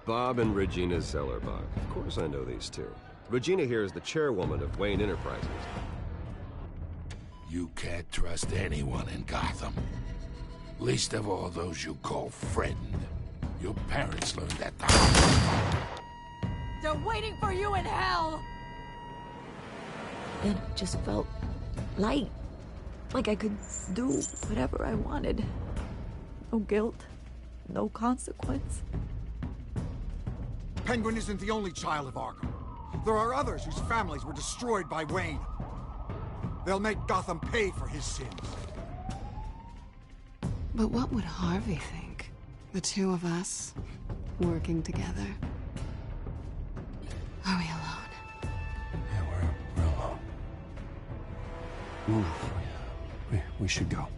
Bob and Regina Zellerbach. Of course I know these two. Regina here is the chairwoman of Wayne Enterprises. You can't trust anyone in Gotham. Least of all those you call friend. Your parents learned that the hard way. They're waiting for you in hell! Then it just felt light. Like I could do whatever I wanted. No guilt, no consequence. Penguin isn't the only child of Arkham. There are others whose families were destroyed by Wayne. They'll make Gotham pay for his sins. But what would Harvey think? The two of us, working together? Are we alone? Yeah, we're alone. Ooh, we should go.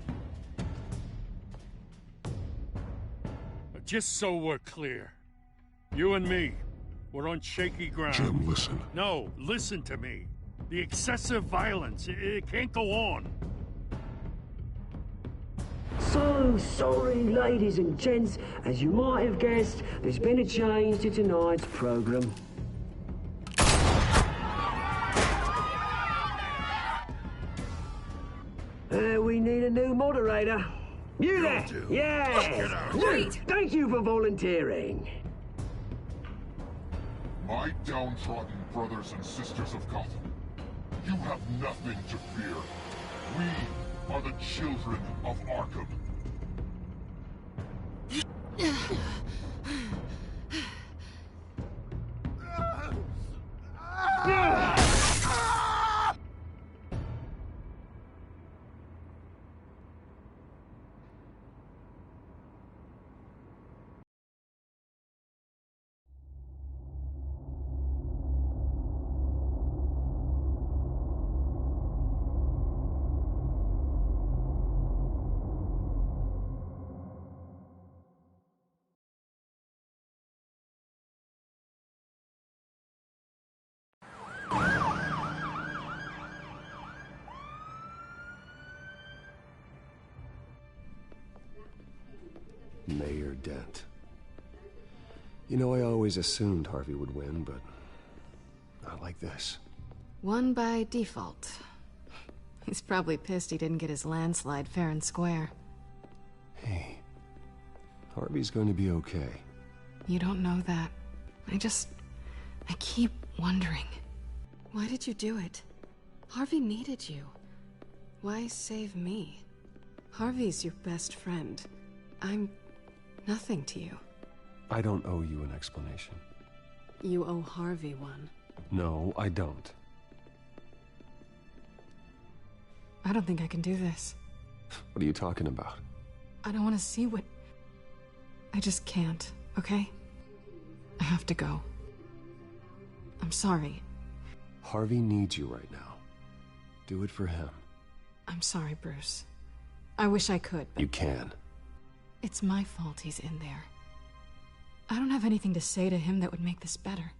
Just so we're clear, you and me, we're on shaky ground. Jim, listen. No, listen to me. The excessive violence, it can't go on. So sorry, ladies and gents. As you might have guessed, there's been a change to tonight's program. We need a new moderator. You there? Yeah! Wait! Thank you for volunteering. My downtrodden brothers and sisters of Gotham, you have nothing to fear. We are the children of Arkham. Mayor Dent. You know, I always assumed Harvey would win, but not like this. Won by default. He's probably pissed he didn't get his landslide fair and square. Hey, Harvey's going to be okay. You don't know that. I keep wondering. Why did you do it? Harvey needed you. Why save me? Harvey's your best friend. I'm nothing to you. I don't owe you an explanation. You owe Harvey one. No, I don't. I don't think I can do this. What are you talking about? I don't want to see what... I just can't, okay? I have to go. I'm sorry. Harvey needs you right now. Do it for him. I'm sorry, Bruce. I wish I could, but... You can. It's my fault he's in there. I don't have anything to say to him that would make this better.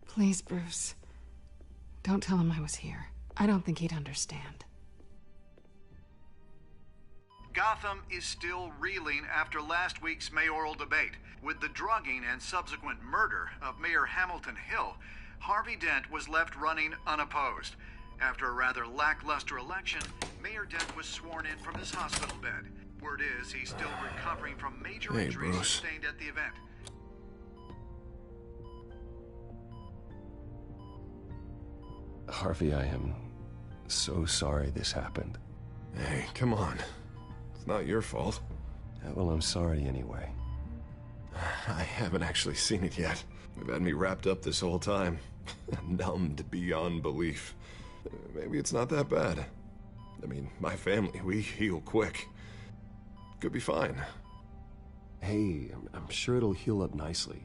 Please, Bruce. Don't tell him I was here. I don't think he'd understand. Gotham is still reeling after last week's mayoral debate. With the drugging and subsequent murder of Mayor Hamilton Hill, Harvey Dent was left running unopposed. After a rather lackluster election, Mayor Dent was sworn in from his hospital bed. Word is he's still recovering from major injuries sustained at the event. Harvey, I am so sorry this happened. Hey, come on. It's not your fault. Yeah, well, I'm sorry anyway. I haven't actually seen it yet. They've had me wrapped up this whole time. Numbed beyond belief. Maybe it's not that bad. I mean, my family, we heal quick. Could be fine. Hey, I'm sure it'll heal up nicely.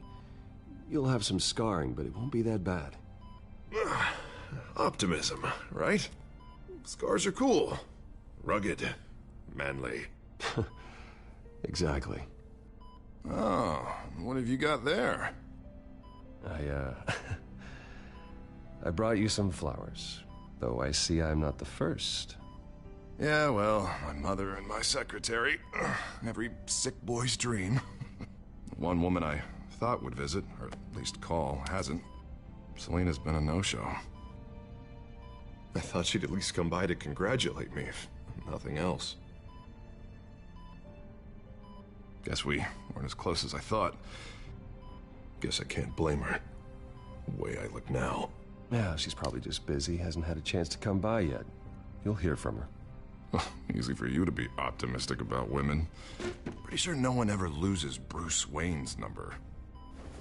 You'll have some scarring, but it won't be that bad. Optimism, right? Scars are cool. Rugged. Manly. Exactly. Oh, what have you got there? I brought you some flowers. Though I see I'm not the first. Yeah, well, my mother and my secretary. Every sick boy's dream. One woman I thought would visit, or at least call, hasn't. Selena's been a no-show. I thought she'd at least come by to congratulate me, if nothing else. Guess we weren't as close as I thought. Guess I can't blame her. The way I look now. Yeah, she's probably just busy, hasn't had a chance to come by yet. You'll hear from her. Easy for you to be optimistic about women. Pretty sure no one ever loses Bruce Wayne's number.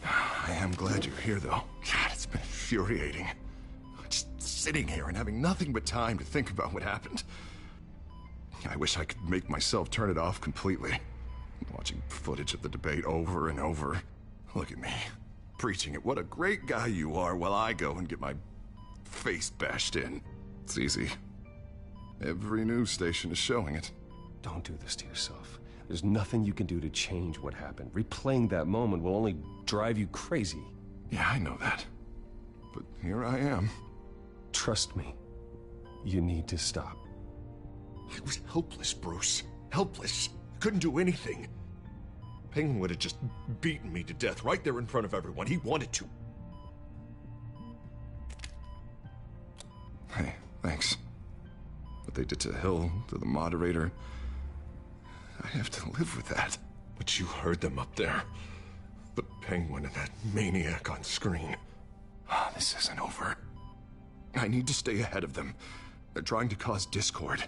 I am glad you're here, though. God, it's been infuriating. Just sitting here and having nothing but time to think about what happened. I wish I could make myself turn it off completely. Watching footage of the debate over and over. Look at me, preaching it. What a great guy you are, while I go and get my face bashed in. It's easy. Every news station is showing it. Don't do this to yourself. There's nothing you can do to change what happened. Replaying that moment will only drive you crazy. Yeah, I know that. But here I am. Trust me. You need to stop. I was helpless, Bruce. Helpless. Couldn't do anything. Penguin would have just beaten me to death right there in front of everyone. He wanted to. Hey, thanks. What they did to Hill, to the moderator, I have to live with that. But you heard them up there. The Penguin and that maniac on screen. This isn't over. I need to stay ahead of them. They're trying to cause discord.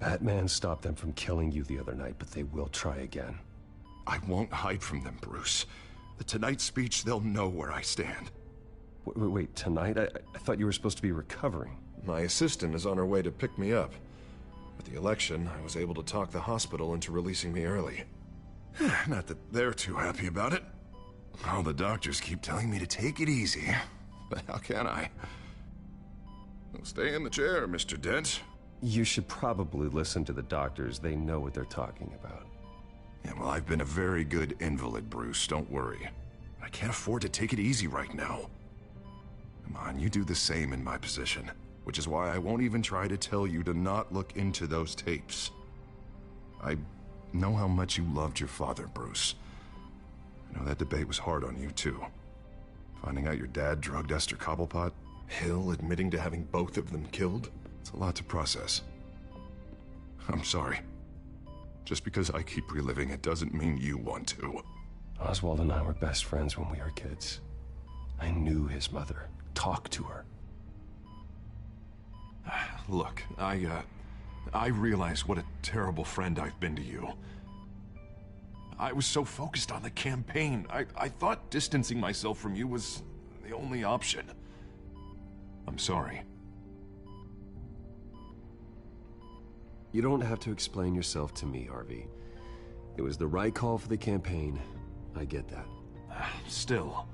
Batman stopped them from killing you the other night, but they will try again. I won't hide from them, Bruce. The Tonight speech, they'll know where I stand. Wait, tonight? I thought you were supposed to be recovering. My assistant is on her way to pick me up. With the election, I was able to talk the hospital into releasing me early. Not that they're too happy about it. All the doctors keep telling me to take it easy. But how can I? Well, stay in the chair, Mr. Dent. You should probably listen to the doctors. They know what they're talking about. Yeah, well, I've been a very good invalid, Bruce. Don't worry. I can't afford to take it easy right now. Come on, you do the same in my position. Which is why I won't even try to tell you to not look into those tapes. I know how much you loved your father, Bruce. I know that debate was hard on you, too. Finding out your dad drugged Esther Cobblepot, Hill admitting to having both of them killed. It's a lot to process. I'm sorry. Just because I keep reliving it doesn't mean you want to. Oswald and I were best friends when we were kids. I knew his mother. Talked to her. Look, I realize what a terrible friend I've been to you. I was so focused on the campaign. I thought distancing myself from you was the only option. I'm sorry. You don't have to explain yourself to me, Harvey. It was the right call for the campaign. I get that. Still,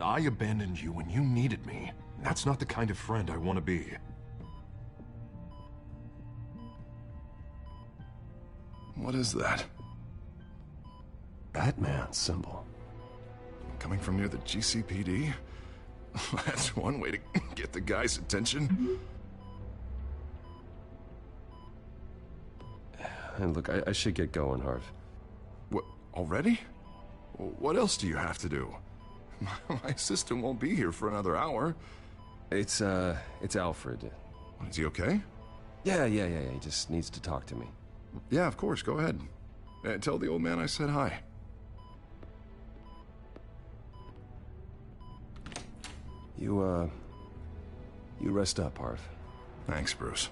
I abandoned you when you needed me. That's not the kind of friend I want to be. What is that? Batman symbol. Coming from near the GCPD? That's one way to get the guy's attention. And look, I should get going, Harv. What, already? What else do you have to do? My assistant won't be here for another hour. It's Alfred. Is he okay? Yeah, he just needs to talk to me. Yeah, of course, go ahead. Tell the old man I said hi. You rest up, Harv. Thanks, Bruce.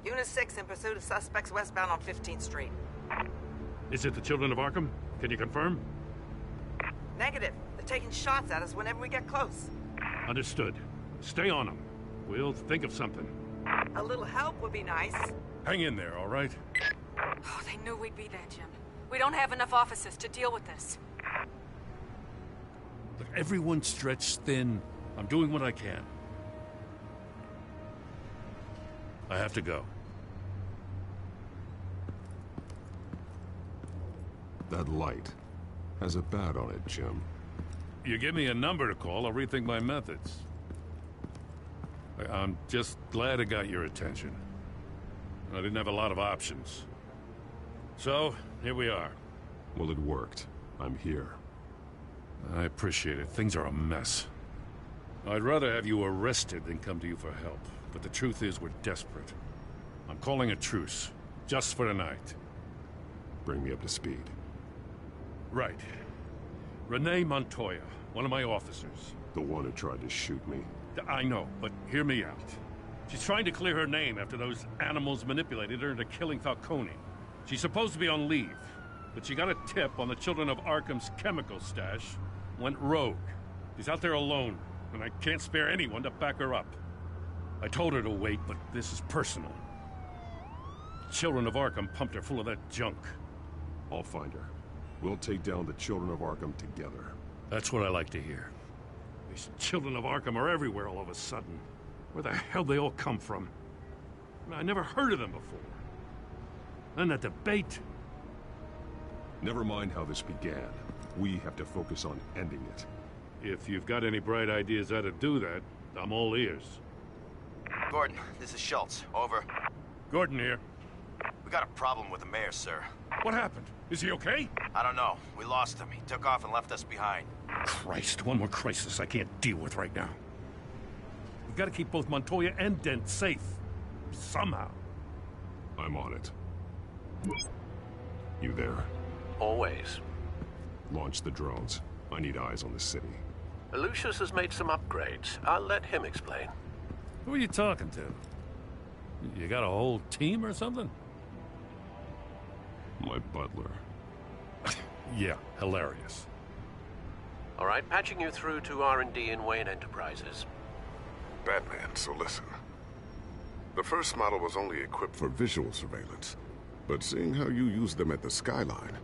Unit 6 in pursuit of suspects westbound on 15th Street. Is it the Children of Arkham? Can you confirm? Negative. They're taking shots at us whenever we get close. Understood. Stay on them. We'll think of something. A little help would be nice. Hang in there, all right? Oh, they knew we'd be there, Jim. We don't have enough officers to deal with this. Look, everyone's stretched thin. I'm doing what I can. I have to go. That light has a bat on it, Jim. You give me a number to call, I'll rethink my methods. I'm just glad it got your attention. I didn't have a lot of options. So, here we are. Well, it worked. I'm here. I appreciate it. Things are a mess. I'd rather have you arrested than come to you for help. But the truth is, we're desperate. I'm calling a truce. Just for tonight. Bring me up to speed. Right. Renee Montoya, one of my officers. The one who tried to shoot me. I know, but hear me out. She's trying to clear her name after those animals manipulated her into killing Falcone. She's supposed to be on leave, but she got a tip on the Children of Arkham's chemical stash, went rogue. She's out there alone, and I can't spare anyone to back her up. I told her to wait, but this is personal. Children of Arkham pumped her full of that junk. I'll find her. We'll take down the Children of Arkham together. That's what I like to hear. These Children of Arkham are everywhere all of a sudden. Where the hell they all come from? I never heard of them before. Then that debate. Never mind how this began. We have to focus on ending it. If you've got any bright ideas how to do that, I'm all ears. Gordon, this is Schultz. Over. Gordon here. We got a problem with the mayor, sir. What happened? Is he okay? I don't know. We lost him. He took off and left us behind. Christ, one more crisis I can't deal with right now. We've got to keep both Montoya and Dent safe. Somehow. I'm on it. You there? Always. Launch the drones. I need eyes on the city. Lucius has made some upgrades. I'll let him explain. Who are you talking to? You got a whole team or something? My butler. Yeah, hilarious. All right, patching you through to R&D in Wayne Enterprises. Batman, so listen. The first model was only equipped for visual surveillance, but seeing how you use them at the Skyline,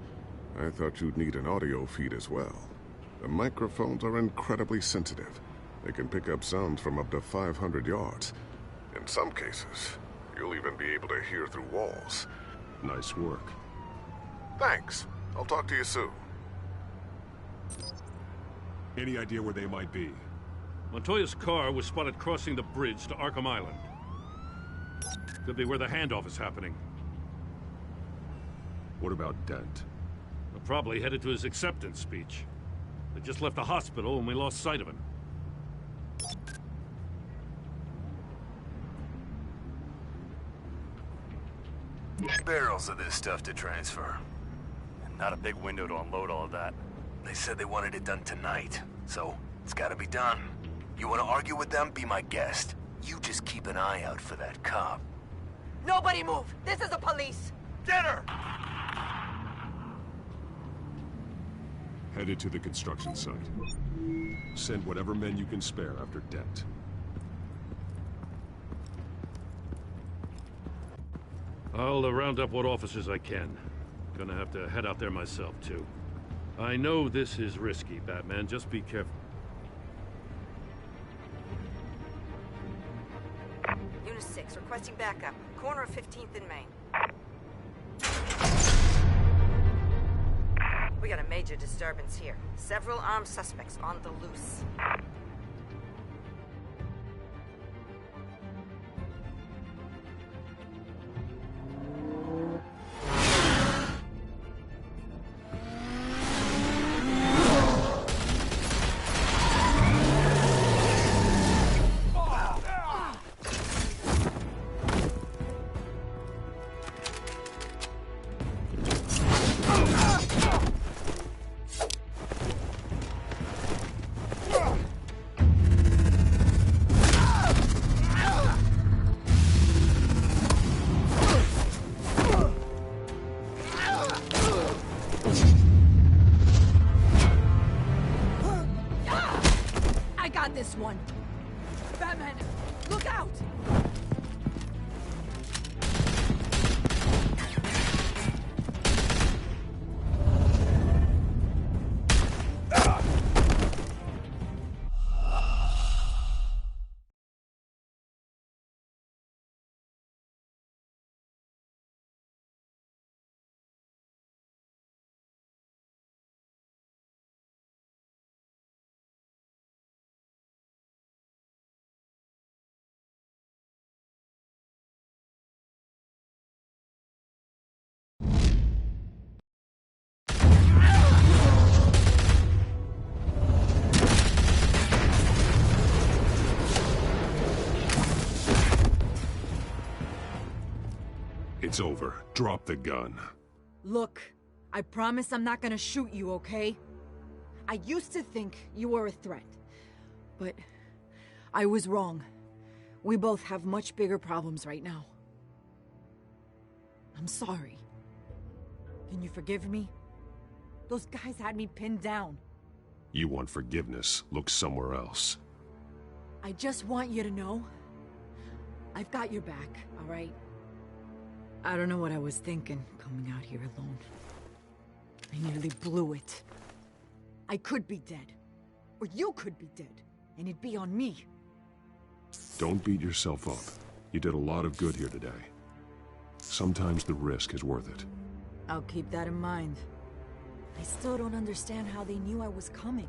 I thought you'd need an audio feed as well. The microphones are incredibly sensitive. They can pick up sounds from up to 500 yards. In some cases, you'll even be able to hear through walls. Nice work. Thanks. I'll talk to you soon. Any idea where they might be? Montoya's car was spotted crossing the bridge to Arkham Island. Could be where the handoff is happening. What about Dent? We're probably headed to his acceptance speech. They just left the hospital and we lost sight of him. Barrels of this stuff to transfer. And not a big window to unload all of that. They said they wanted it done tonight, so it's gotta be done. You wanna argue with them? Be my guest. You just keep an eye out for that cop. Nobody move! This is the police! Get her! Headed to the construction site. Send whatever men you can spare after Dent. I'll round up what officers I can. Gonna have to head out there myself, too. I know this is risky, Batman. Just be careful. Unit 6, requesting backup. Corner of 15th and Main. We got a major disturbance here. Several armed suspects on the loose. This one. Batman, look out! It's over. Drop the gun. Look, I promise I'm not gonna shoot you, okay? I used to think you were a threat, but I was wrong. We both have much bigger problems right now. I'm sorry. Can you forgive me? Those guys had me pinned down. You want forgiveness, look somewhere else. I just want you to know, I've got your back, all right? I don't know what I was thinking, coming out here alone. I nearly blew it. I could be dead. Or you could be dead. And it'd be on me. Don't beat yourself up. You did a lot of good here today. Sometimes the risk is worth it. I'll keep that in mind. I still don't understand how they knew I was coming.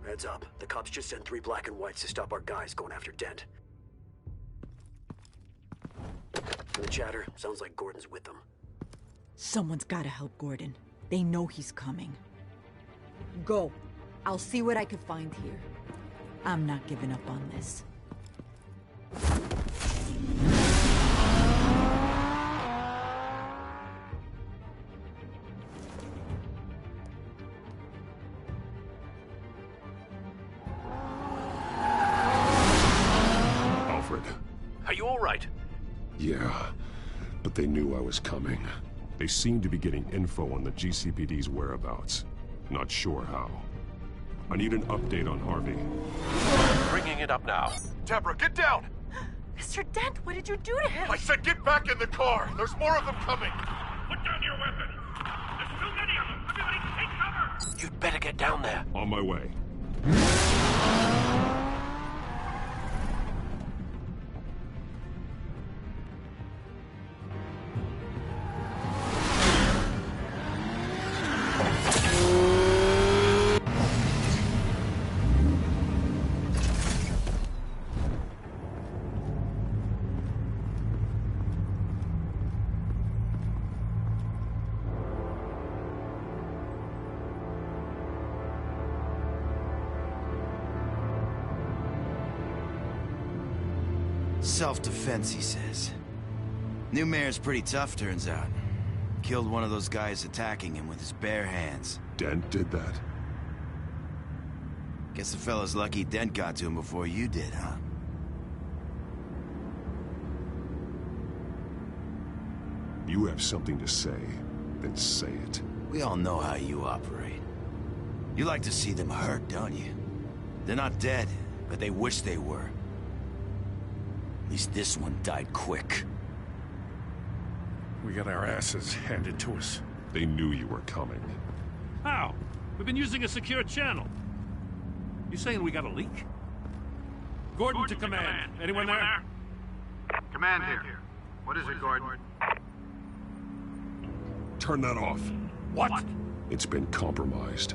Heads up. The cops just sent 3 black and whites to stop our guys going after Dent. From the chatter, sounds like Gordon's with them. Someone's gotta help Gordon. They know he's coming. Go. I'll see what I can find here. I'm not giving up on this. Alfred. Are you all right? Yeah, but they knew I was coming. They seemed to be getting info on the GCPD's whereabouts. Not sure how. I need an update on Harvey. Bringing it up now. Deborah, get down! Mr. Dent, what did you do to him? I said get back in the car! There's more of them coming! Put down your weapon! There's too many of them! Everybody take cover! You'd better get down there. On my way. Self-defense, he says. New mayor's pretty tough, turns out. Killed one of those guys attacking him with his bare hands. Dent did that? Guess the fella's lucky Dent got to him before you did, huh? You have something to say, then say it. We all know how you operate. You like to see them hurt, don't you? They're not dead, but they wish they were. At least this one died quick. We got our asses handed to us. They knew you were coming. How? We've been using a secure channel. You saying we got a leak? Gordon to command. Anyone there? Command here. What is it, Gordon? Turn that off. What? It's been compromised.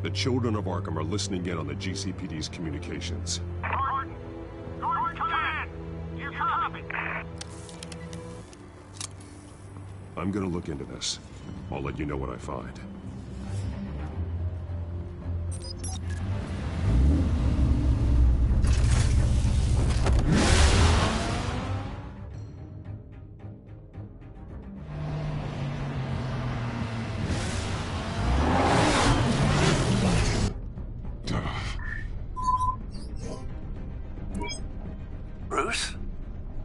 The children of Arkham are listening in on the GCPD's communications. Gordon! Gordon, command! You copy? I'm gonna look into this. I'll let you know what I find. Bruce?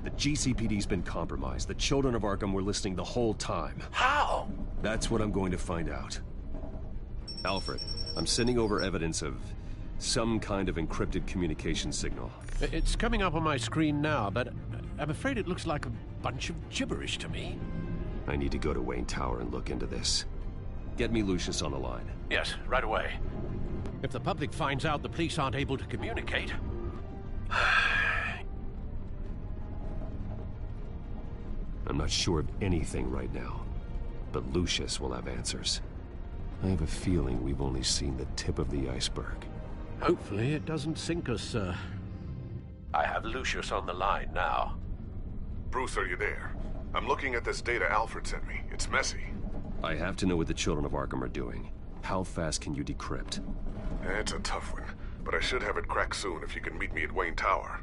The GCPD's been compromised. The children of Arkham were listening the whole time. How? That's what I'm going to find out. Alfred, I'm sending over evidence of some kind of encrypted communication signal. It's coming up on my screen now, but I'm afraid it looks like a bunch of gibberish to me. I need to go to Wayne Tower and look into this. Get me Lucius on the line. Yes, right away. If the public finds out the police aren't able to communicate... I'm not sure of anything right now, but Lucius will have answers. I have a feeling we've only seen the tip of the iceberg. Hopefully it doesn't sink us, sir. I have Lucius on the line now. Bruce, are you there? I'm looking at this data Alfred sent me. It's messy. I have to know what the children of Arkham are doing. How fast can you decrypt? It's a tough one, but I should have it cracked soon if you can meet me at Wayne Tower.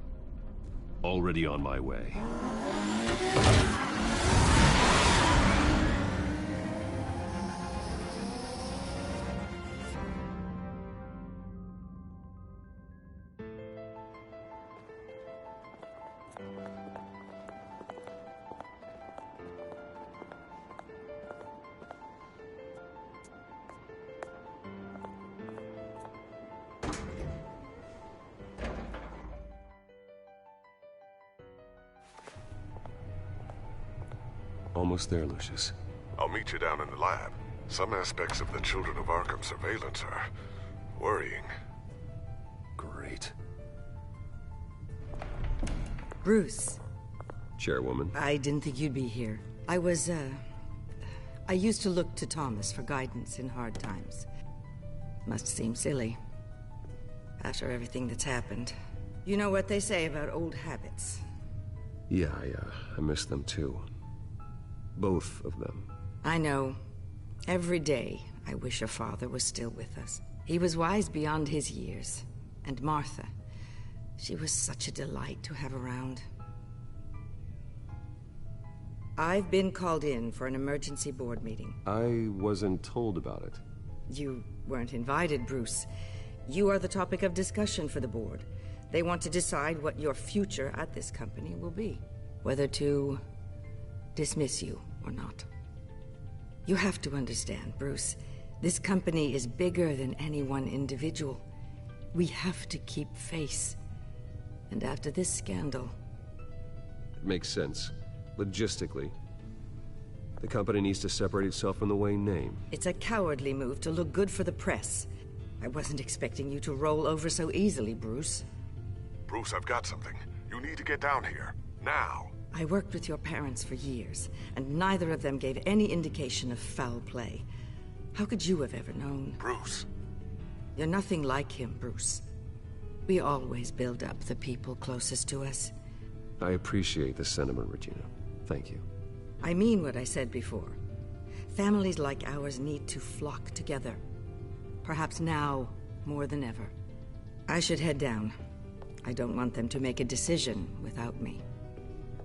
Already on my way. Almost there, Lucius. I'll meet you down in the lab. Some aspects of the Children of Arkham surveillance are worrying. Great. Bruce. Chairwoman. I didn't think you'd be here. I used to look to Thomas for guidance in hard times. Must seem silly. After everything that's happened. You know what they say about old habits. Yeah, I miss them too. Both of them. I know. Every day, I wish your father was still with us. He was wise beyond his years. And Martha, she was such a delight to have around. I've been called in for an emergency board meeting. I wasn't told about it. You weren't invited, Bruce. You are the topic of discussion for the board. They want to decide what your future at this company will be. Whether to dismiss you or not. You have to understand, Bruce. This company is bigger than any one individual. We have to keep face. And after this scandal... It makes sense. Logistically. The company needs to separate itself from the Wayne name. It's a cowardly move to look good for the press. I wasn't expecting you to roll over so easily, Bruce. Bruce, I've got something. You need to get down here. Now. I worked with your parents for years, and neither of them gave any indication of foul play. How could you have ever known? Bruce. You're nothing like him, Bruce. We always build up the people closest to us. I appreciate the sentiment, Regina. Thank you. I mean what I said before. Families like ours need to flock together. Perhaps now, more than ever. I should head down. I don't want them to make a decision without me.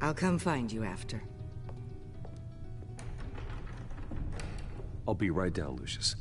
I'll come find you after. I'll be right down, Lucius.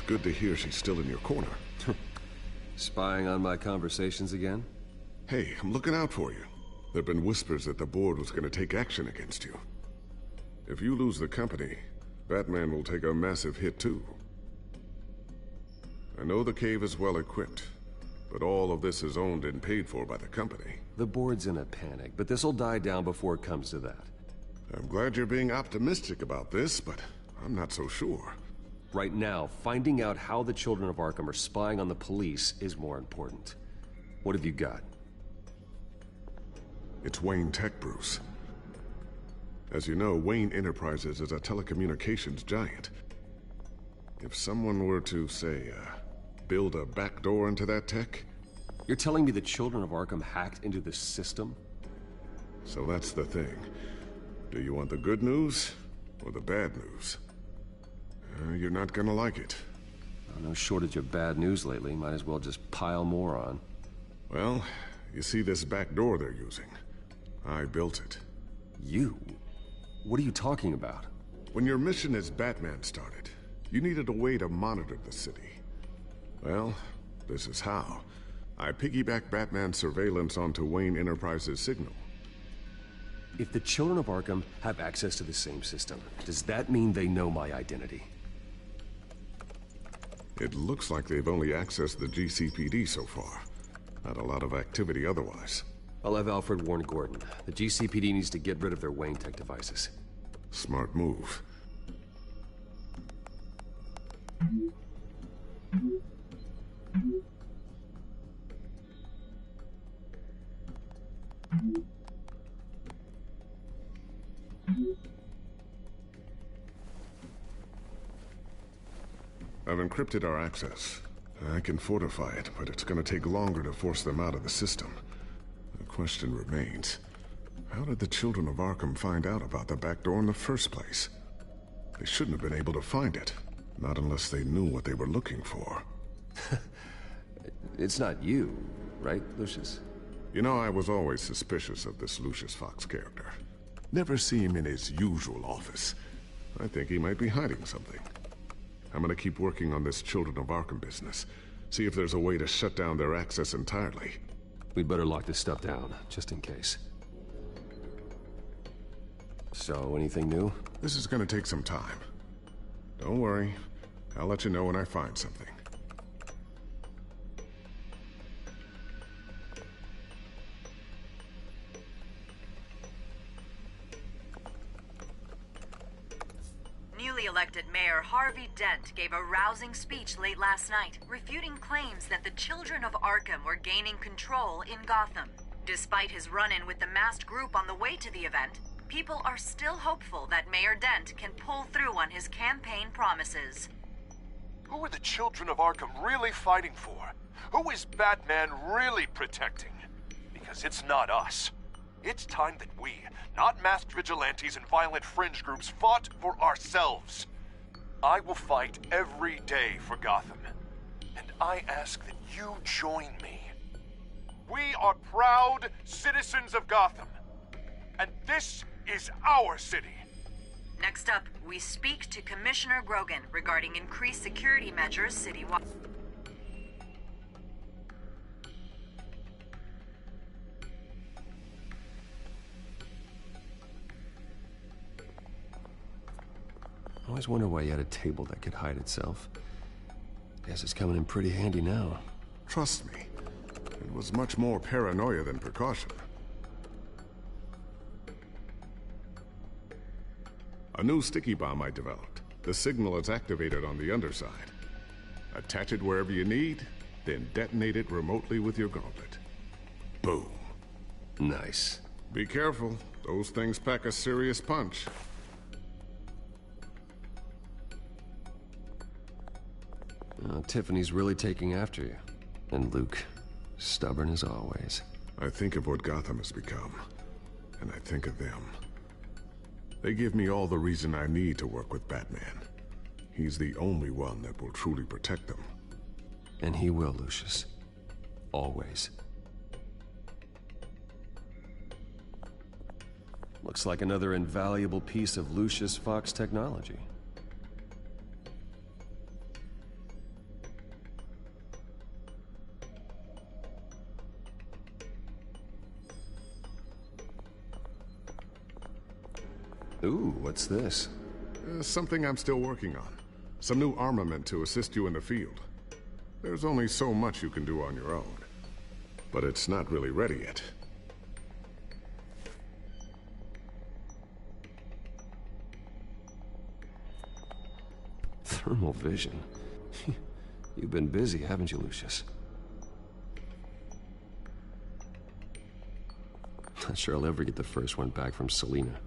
Good to hear she's still in your corner. Spying on my conversations again? Hey, I'm looking out for you. There've been whispers that the board was going to take action against you. If you lose the company, Batman will take a massive hit too. I know the cave is well equipped, but all of this is owned and paid for by the company. The board's in a panic, but this'll die down before it comes to that. I'm glad you're being optimistic about this, but I'm not so sure. Right now, finding out how the Children of Arkham are spying on the police is more important. What have you got? It's Wayne Tech, Bruce. As you know, Wayne Enterprises is a telecommunications giant. If someone were to, say, build a backdoor into that tech... You're telling me the Children of Arkham hacked into this system? So that's the thing. Do you want the good news or the bad news? You're not gonna like it. No shortage of bad news lately. Might as well just pile more on. Well, you see this back door they're using? I built it. You? What are you talking about? When your mission as Batman started, you needed a way to monitor the city. Well, This is how. I piggyback Batman's surveillance onto Wayne Enterprises' signal. If the children of Arkham have access to the same system, does that mean they know my identity? It looks like they've only accessed the GCPD so far. Not a lot of activity otherwise. I'll have Alfred warn Gordon. The GCPD needs to get rid of their Wayne Tech devices. Smart move. I've encrypted our access. I can fortify it, but it's gonna take longer to force them out of the system. The question remains, how did the children of Arkham find out about the back door in the first place? They shouldn't have been able to find it. Not unless they knew what they were looking for. It's not you, right, Lucius? You know, I was always suspicious of this Lucius Fox character. Never see him in his usual office. I think he might be hiding something. I'm gonna keep working on this Children of Arkham business. See if there's a way to shut down their access entirely. We'd better lock this stuff down, just in case. So, anything new? This is gonna take some time. Don't worry. I'll let you know when I find something. Newly elected Mayor Harvey Dent gave a rousing speech late last night, refuting claims that the children of Arkham were gaining control in Gotham. Despite his run-in with the masked group on the way to the event, people are still hopeful that Mayor Dent can pull through on his campaign promises. Who are the children of Arkham really fighting for? Who is Batman really protecting? Because it's not us. It's time that we, not masked vigilantes and violent fringe groups, fought for ourselves. I will fight every day for Gotham. And I ask that you join me. We are proud citizens of Gotham. And this is our city. Next up, we speak to Commissioner Grogan regarding increased security measures citywide. I always wonder why you had a table that could hide itself. Guess it's coming in pretty handy now. Trust me, it was much more paranoia than precaution. A new sticky bomb I developed. The signal is activated on the underside. Attach it wherever you need, then detonate it remotely with your gauntlet. Boom. Nice. Be careful. Those things pack a serious punch. Tiffany's really taking after you. And Luke, stubborn as always. I think of what Gotham has become, and I think of them. They give me all the reason I need to work with Batman. He's the only one that will truly protect them. And he will, Lucius. Always. Looks like another invaluable piece of Lucius Fox technology. Ooh, what's this? Something I'm still working on. Some new armament to assist you in the field. There's only so much you can do on your own. But it's not really ready yet. Thermal vision. You've been busy, haven't you, Lucius? Not sure I'll ever get the first one back from Selina.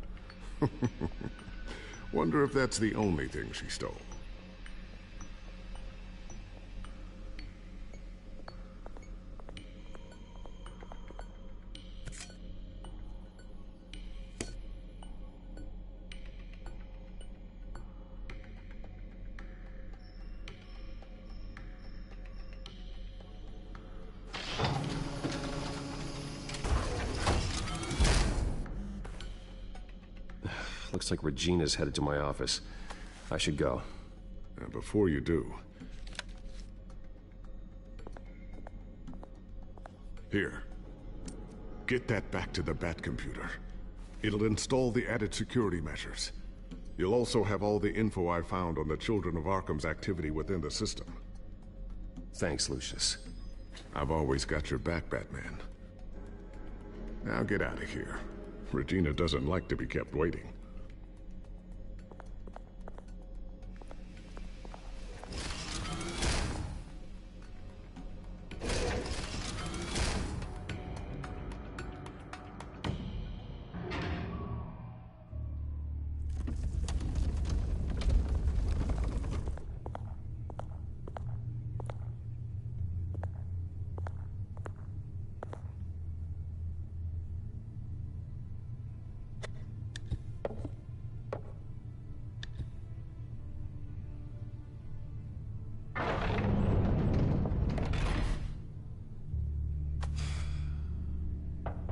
Wonder if that's the only thing she stole. Looks like Regina's headed to my office. I should go. Before you do, Here. Get that back to the Bat computer. It'll install the added security measures. You'll also have all the info I found on the Children of Arkham's activity within the system. Thanks, Lucius. I've always got your back, Batman. Now get out of here. Regina doesn't like to be kept waiting.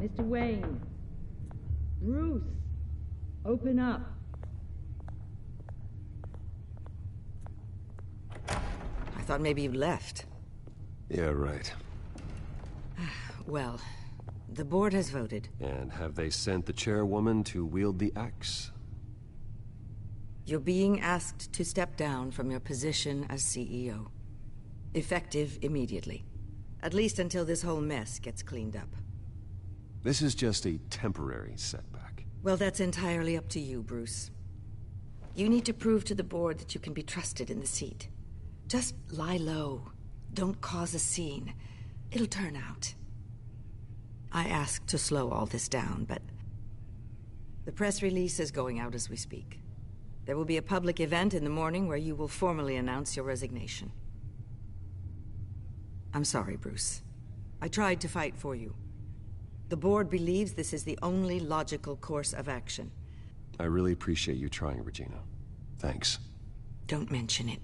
Mr. Wayne. Bruce. Open up. I thought maybe you left. Yeah, right. Well, the board has voted. And have they sent the chairwoman to wield the axe? You're being asked to step down from your position as CEO. Effective immediately. At least until this whole mess gets cleaned up. This is just a temporary setback. Well, that's entirely up to you, Bruce. You need to prove to the board that you can be trusted in the seat. Just lie low. Don't cause a scene. It'll turn out. I asked to slow all this down, but the press release is going out as we speak. There will be a public event in the morning where you will formally announce your resignation. I'm sorry, Bruce. I tried to fight for you. The board believes this is the only logical course of action. I really appreciate you trying, Regina. Thanks. Don't mention it.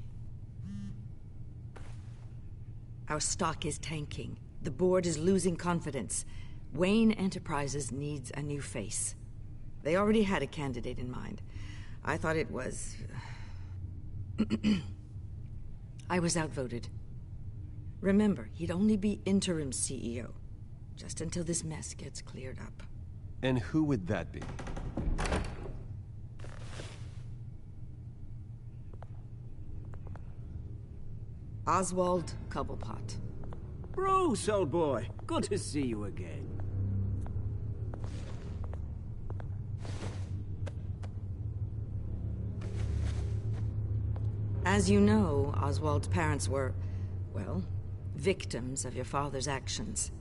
Our stock is tanking. The board is losing confidence. Wayne Enterprises needs a new face. They already had a candidate in mind. I thought it was... I was outvoted. Remember, he'd only be interim CEO. Just until this mess gets cleared up. And who would that be? Oswald Cobblepot. Bruce, old boy. Good to see you again. As you know, Oswald's parents were, well, victims of your father's actions.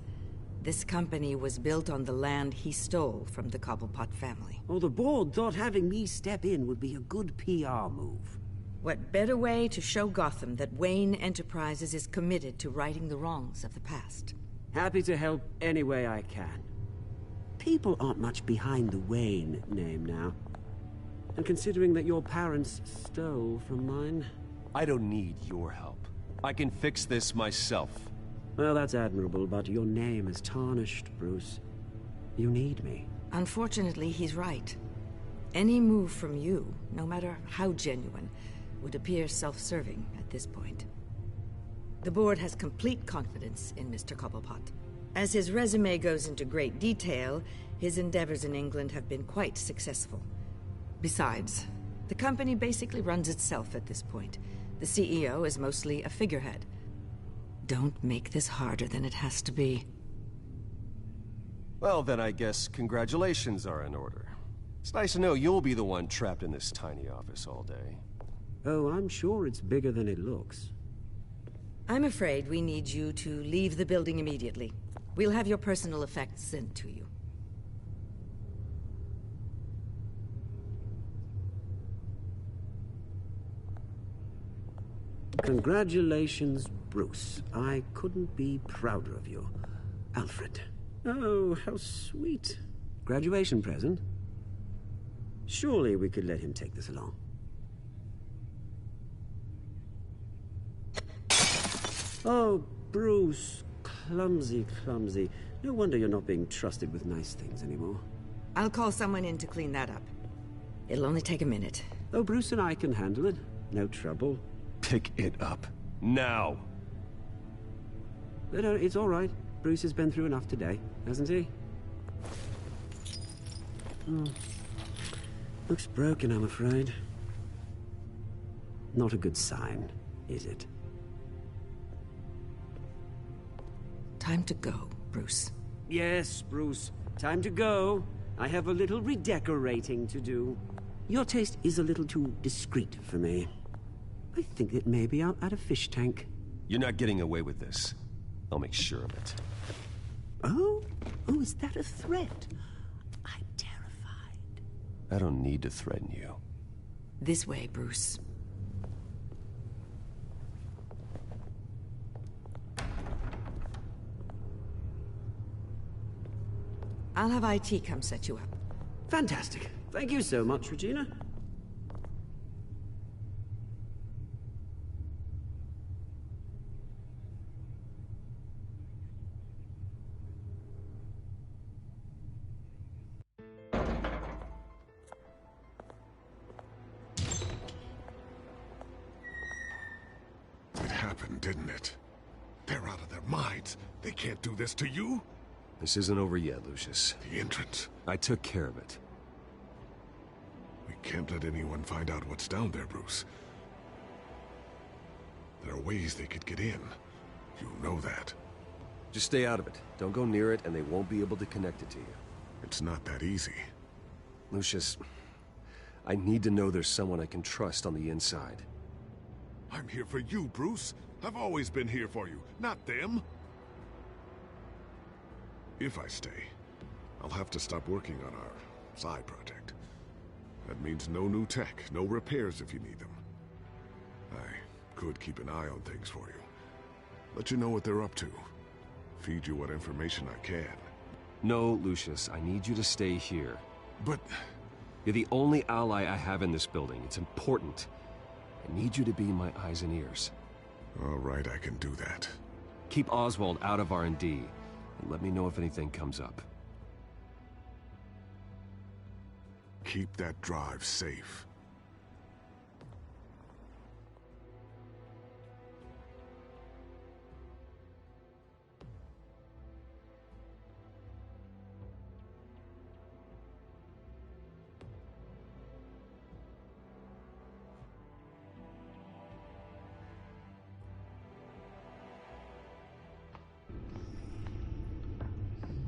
This company was built on the land he stole from the Cobblepot family. Oh, the board thought having me step in would be a good PR move. What better way to show Gotham that Wayne Enterprises is committed to righting the wrongs of the past? Happy to help any way I can. People aren't much behind the Wayne name now. And considering that your parents stole from mine... I don't need your help. I can fix this myself. Well, that's admirable, but your name is tarnished, Bruce. You need me. Unfortunately, he's right. Any move from you, no matter how genuine, would appear self-serving at this point. The board has complete confidence in Mr. Cobblepot. As his resume goes into great detail, his endeavors in England have been quite successful. Besides, the company basically runs itself at this point. The CEO is mostly a figurehead. Don't make this harder than it has to be. Well, then I guess congratulations are in order. It's nice to know you'll be the one trapped in this tiny office all day. Oh, I'm sure it's bigger than it looks. I'm afraid we need you to leave the building immediately. We'll have your personal effects sent to you. Congratulations, Bruce. I couldn't be prouder of you. Alfred. Oh, how sweet. Graduation present? Surely we could let him take this along. Oh, Bruce. Clumsy, clumsy. No wonder you're not being trusted with nice things anymore. I'll call someone in to clean that up. It'll only take a minute. Oh, Bruce and I can handle it. No trouble. Pick it up. Now! No, it's all right. Bruce has been through enough today, hasn't he? Looks broken, I'm afraid. Not a good sign, is it? Time to go, Bruce. Yes, Bruce. Time to go. I have a little redecorating to do. Your taste is a little too discreet for me. I think that maybe I'll add a fish tank. You're not getting away with this. I'll make sure of it. Oh? Oh, is that a threat? I'm terrified. I don't need to threaten you. This way, Bruce. I'll have IT come set you up. Fantastic. Thank you so much, Regina. It happened, didn't it? They're out of their minds. They can't do this to you? This isn't over yet, Lucius. The entrance. I took care of it. We can't let anyone find out what's down there, Bruce. There are ways they could get in. You know that. Just stay out of it. Don't go near it, and they won't be able to connect it to you. It's not that easy. Lucius, I need to know there's someone I can trust on the inside. I'm here for you, Bruce. I've always been here for you, not them. If I stay, I'll have to stop working on our side project. That means no new tech, no repairs if you need them. I could keep an eye on things for you. Let you know what they're up to. Feed you what information I can. No, Lucius, I need you to stay here. But... You're the only ally I have in this building. It's important. I need you to be my eyes and ears. All right, I can do that. Keep Oswald out of R&D, and let me know if anything comes up. Keep that drive safe.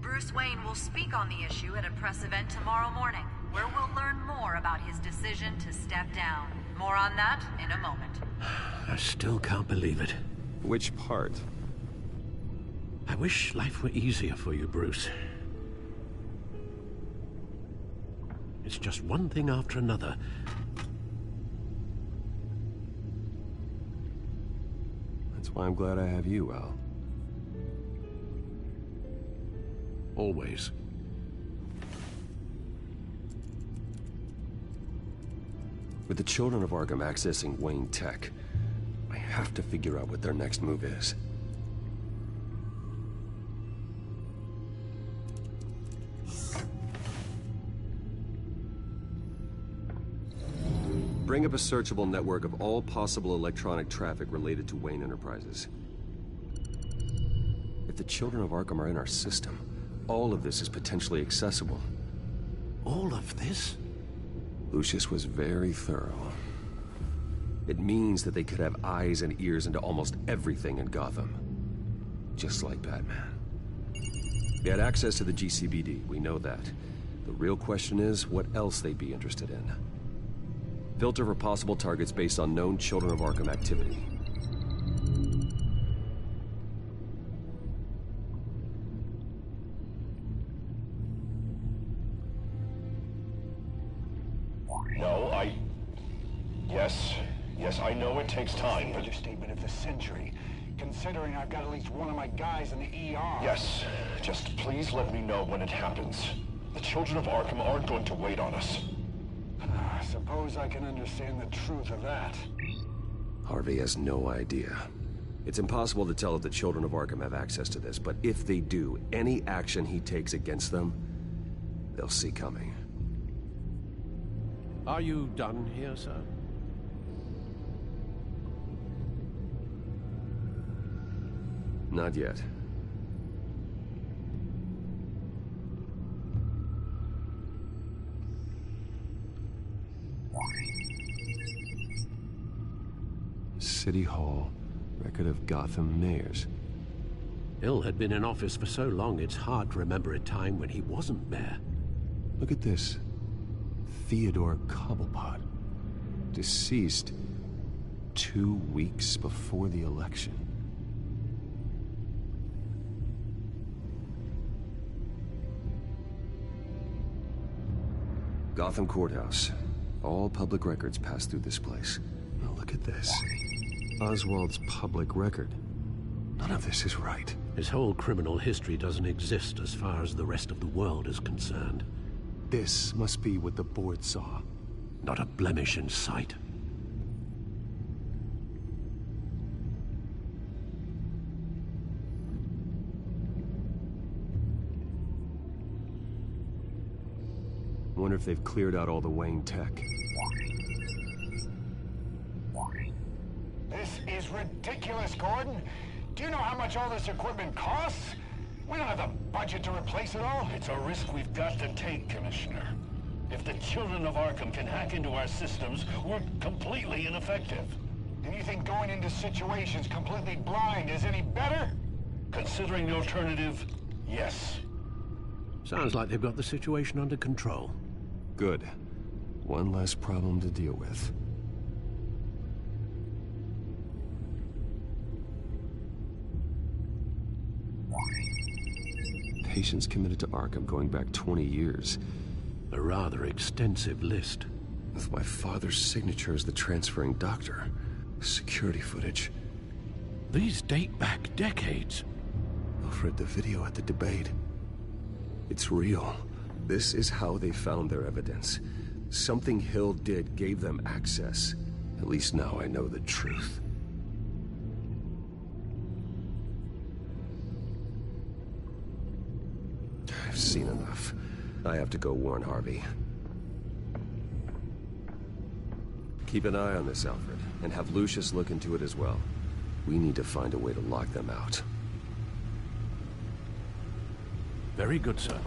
Bruce Wayne will speak on the issue at a press event tomorrow morning, where we'll learn more about his decision to step down. More on that in a moment. I still can't believe it. Which part? I wish life were easier for you, Bruce. It's just one thing after another. That's why I'm glad I have you, Al. Always. With the children of Arkham accessing Wayne Tech, I have to figure out what their next move is. Bring up a searchable network of all possible electronic traffic related to Wayne Enterprises. If the children of Arkham are in our system, all of this is potentially accessible. All of this? Lucius was very thorough. It means that they could have eyes and ears into almost everything in Gotham. Just like Batman. They had access to the GCPD, we know that. The real question is, what else they'd be interested in. Filter for possible targets based on known Children of Arkham activity. Yes, I know it takes time, but... Understatement of the century, considering I've got at least one of my guys in the ER. Yes, just please let me know when it happens. The children of Arkham aren't going to wait on us. I suppose I can understand the truth of that. Harvey has no idea. It's impossible to tell if the children of Arkham have access to this, but if they do, any action he takes against them, they'll see coming. Are you done here, sir? Not yet. City Hall, record of Gotham mayors. Hill had been in office for so long, it's hard to remember a time when he wasn't mayor. Look at this. Theodore Cobblepot. Deceased 2 weeks before the election. Gotham Courthouse. All public records pass through this place. Now look at this. Oswald's public record. None of this is right. His whole criminal history doesn't exist as far as the rest of the world is concerned. This must be what the board saw. Not a blemish in sight. Wonder if they've cleared out all the Wayne tech. This is ridiculous, Gordon. Do you know how much all this equipment costs? We don't have the budget to replace it all. It's a risk we've got to take, Commissioner. If the children of Arkham can hack into our systems, we're completely ineffective. And you think going into situations completely blind is any better? Considering the alternative, yes. Sounds like they've got the situation under control. Good. One less problem to deal with. Patients committed to Arkham going back 20 years. A rather extensive list. With my father's signature as the transferring doctor. Security footage. These date back decades. Alfred, the video at the debate. It's real. This is how they found their evidence. Something Hill did gave them access. At least now I know the truth. I've seen enough. I have to go warn Harvey. Keep an eye on this, Alfred, and have Lucius look into it as well. We need to find a way to lock them out. Very good, sir.